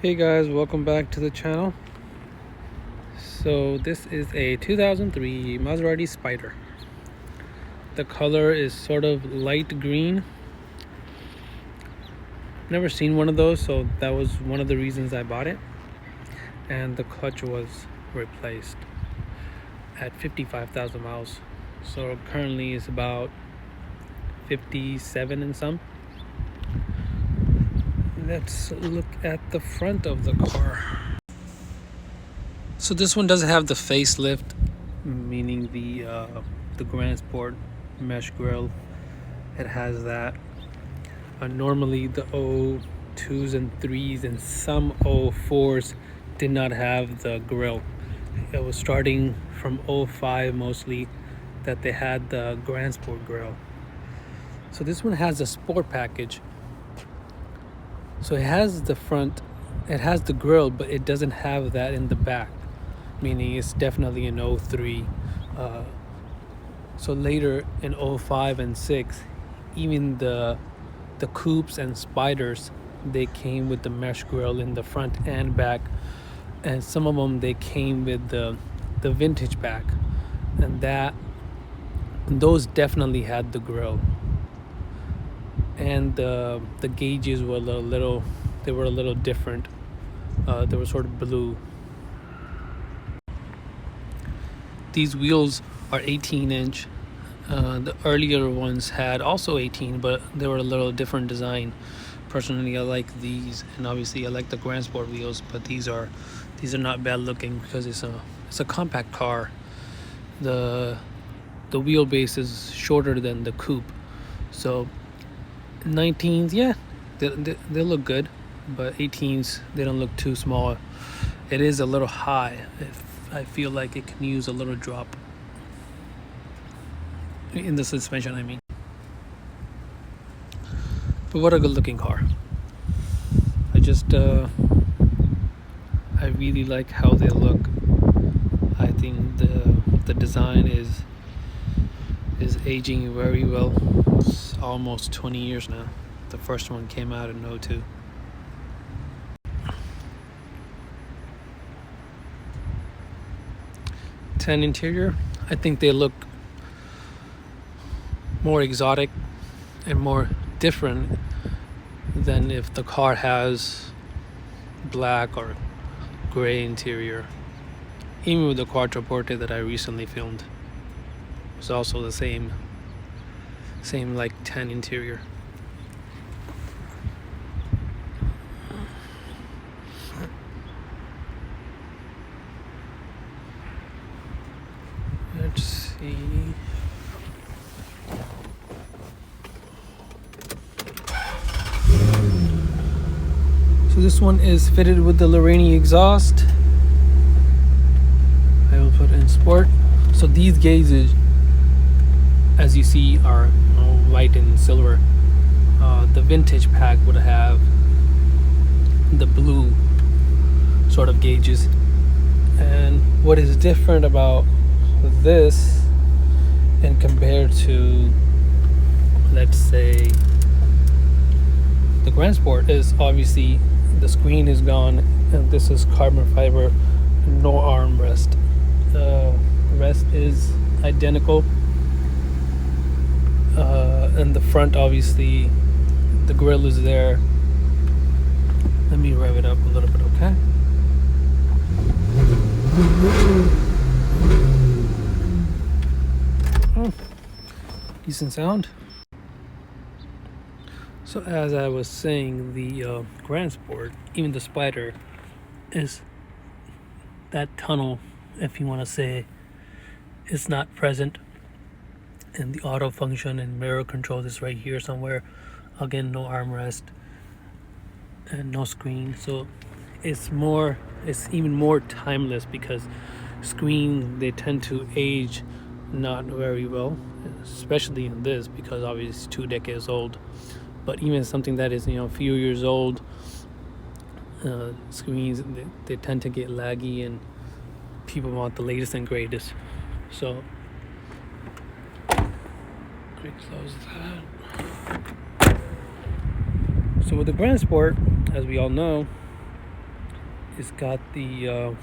Hey guys, welcome back to the channel. So this is a 2003 Maserati Spyder. The color is sort of light green. Never seen one of those, so that was one of the reasons I bought it. And the clutch was replaced at 55,000 miles. So currently it's about 57 and some. Let's look at the front of the car. So this one doesn't have the facelift, meaning the Grand Sport mesh grille. It has that. Normally the 02s and 3s and some 04s did not have the grille. It was starting from 05 mostly that they had the Grand Sport grille. So this one has a sport package. So it has the front, it has the grille, but it doesn't have that in the back, meaning it's definitely an 03. So later in 05 and 6, even the coupes and Spyders, they came with the mesh grille in the front and back, and some of them they came with the vintage back, and those definitely had the grille. And the gauges were a little different. They were sort of blue. These wheels are 18-inch. The earlier ones had also 18, but they were a little different design. Personally, I like these, and obviously I like the Grand Sport wheels, but these are not bad looking because it's a compact car. The wheelbase is shorter than the coupe, so 19s, yeah, they look good, but 18s, they don't look too small. It is a little high. I feel like it can use a little drop in the suspension, I mean. But what a good looking car. I really like how they look. I think the design is aging very well. It's almost 20 years now. The first one came out in 02. Tan interior, I think they look more exotic and more different than if the car has black or gray interior. Even with the Quattroporte that I recently filmed, it's also the same like tan interior. Let's see. So this one is fitted with the Lorraine exhaust. I will put in sport. So these gauges, as you see, are white and silver. The vintage pack would have the blue sort of gauges. And what is different about this and compared to, let's say, the Grand Sport is obviously the screen is gone, and this is carbon fiber, no armrest. The rest is identical. And the front, obviously, the grille is there. Let me rev it up a little bit, okay? Oh, decent sound. So as I was saying, the Grand Sport, even the Spyder, is that tunnel, if you want to say, is not present. And the auto function and mirror control is right here somewhere. Again, no armrest and no screen. So it's even more timeless, because screens, they tend to age not very well, especially in this, because obviously it's 2 decades old. But even something that is a few years old, screens, they tend to get laggy, and people want the latest and greatest. So let me close that. So with the Grand Sport, as we all know, It's got the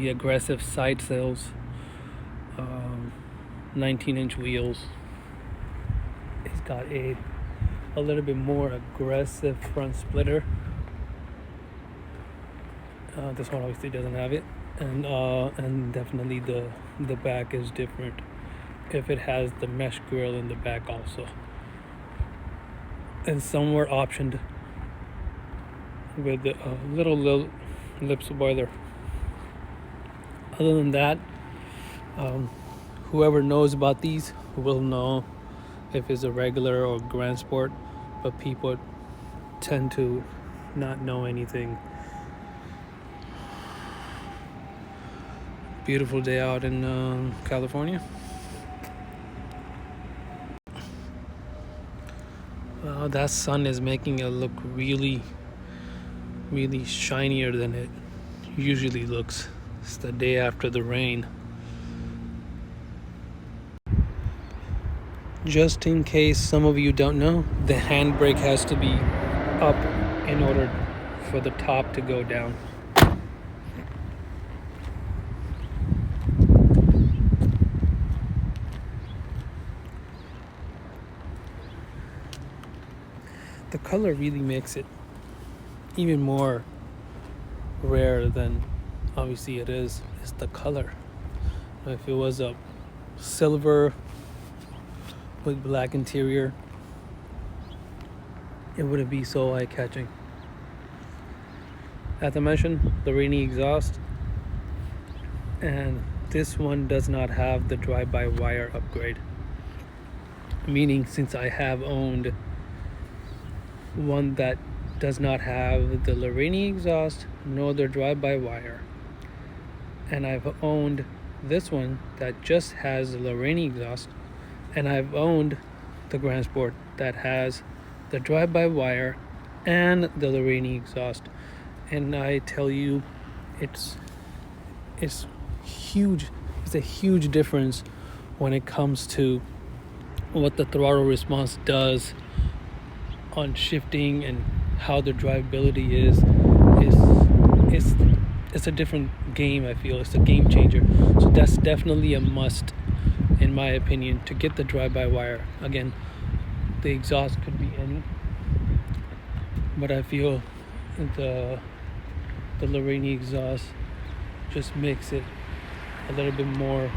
aggressive side sails, 19-inch wheels. It's got a little bit more aggressive front splitter. This one obviously doesn't have it, and definitely the back is different. If it has the mesh grille in the back also, and some were optioned with a little lip spoiler. Other than that, whoever knows about these will know if it's a regular or Grand Sport, but people tend to not know anything. Beautiful day out in California. That sun is making it look really, really shinier than it usually looks. It's the day after the rain. Just in case some of you don't know, the handbrake has to be up in order for the top to go down. The color really makes it even more rare than obviously it is. It's the color. If it was a silver with black interior, it wouldn't be so eye-catching. As I mentioned, the rainy exhaust, and this one does not have the drive-by-wire upgrade, meaning since I have owned one that does not have the Larini exhaust nor the drive-by-wire, and I've owned this one that just has the Larini exhaust, and I've owned the Grand Sport that has the drive-by-wire and the Larini exhaust, and I tell you, it's huge. It's a huge difference when it comes to what the throttle response does on shifting and how the drivability is. It's a different game. I feel it's a game changer. So that's definitely a must, in my opinion, to get the drive-by-wire. Again, the exhaust could be any, but I feel the Larini exhaust just makes it a little bit more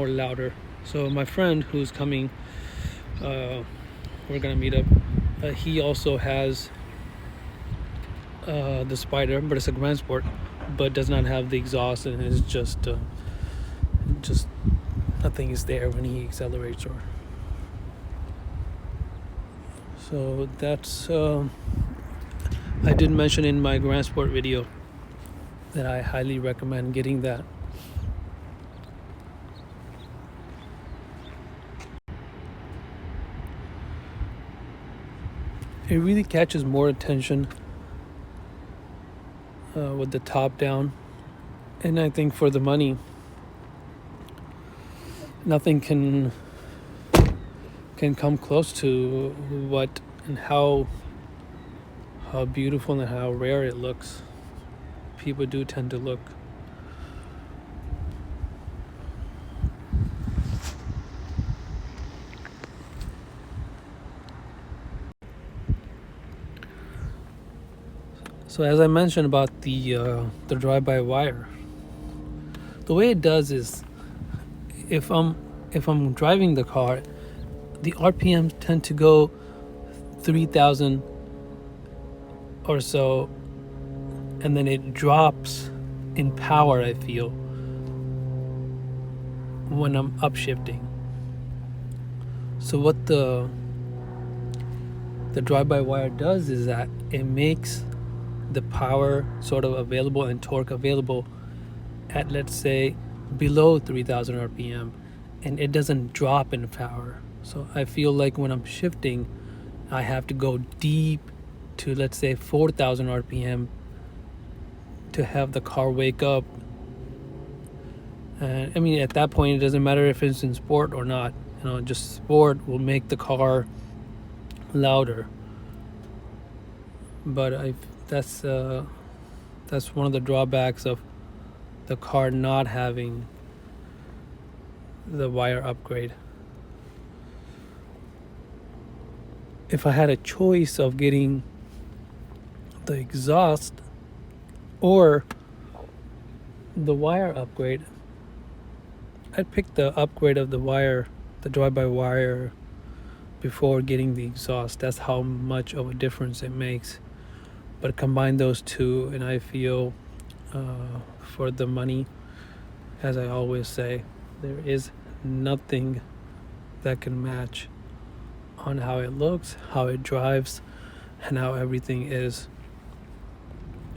louder. So my friend who's coming, we're gonna meet up. He also has the Spyder, but it's a Grand Sport, but does not have the exhaust, and it's just nothing is there when he accelerates. Or so that's I did mention in my Grand Sport video that I highly recommend getting that. It really catches more attention with the top down, and I think for the money, nothing can come close to what and how beautiful and how rare it looks. People do tend to look. So as I mentioned about the drive-by-wire, the way it does is, if I'm driving the car, the RPMs tend to go 3,000 or so, and then it drops in power, I feel, when I'm upshifting. So what the drive-by-wire does is that it makes the power sort of available and torque available at, let's say, below 3,000 RPM, and it doesn't drop in power. So I feel like when I'm shifting, I have to go deep to, let's say, 4,000 RPM to have the car wake up. And I mean, at that point, it doesn't matter if it's in sport or not. Just sport will make the car louder. but that's one of the drawbacks of the car not having the wire upgrade. If I had a choice of getting the exhaust or the wire upgrade, I'd pick the upgrade of the wire, the drive-by-wire, before getting the exhaust. That's how much of a difference it makes. But combine those two, and I feel for the money, as I always say, there is nothing that can match on how it looks, how it drives, and how everything is.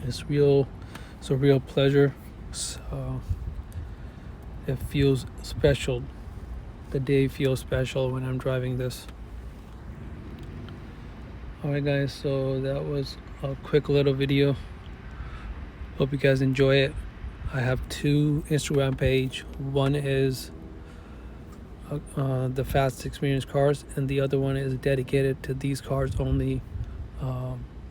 It's a real pleasure. So it feels special. The day feels special when I'm driving this. Alright guys, so that was a quick little video. Hope you guys enjoy it. I have 2 Instagram page. One is the Fast Experience Cars, and the other one is dedicated to these cars only.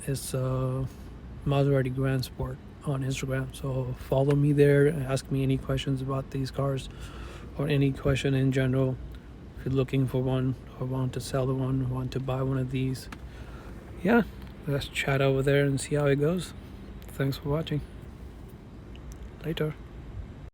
It's Maserati Grand Sport on Instagram. So follow me there and ask me any questions about these cars or any question in general. If you're looking for one or want to sell one or want to buy one of these, yeah, let's chat over there and see how it goes. Thanks for watching. Later.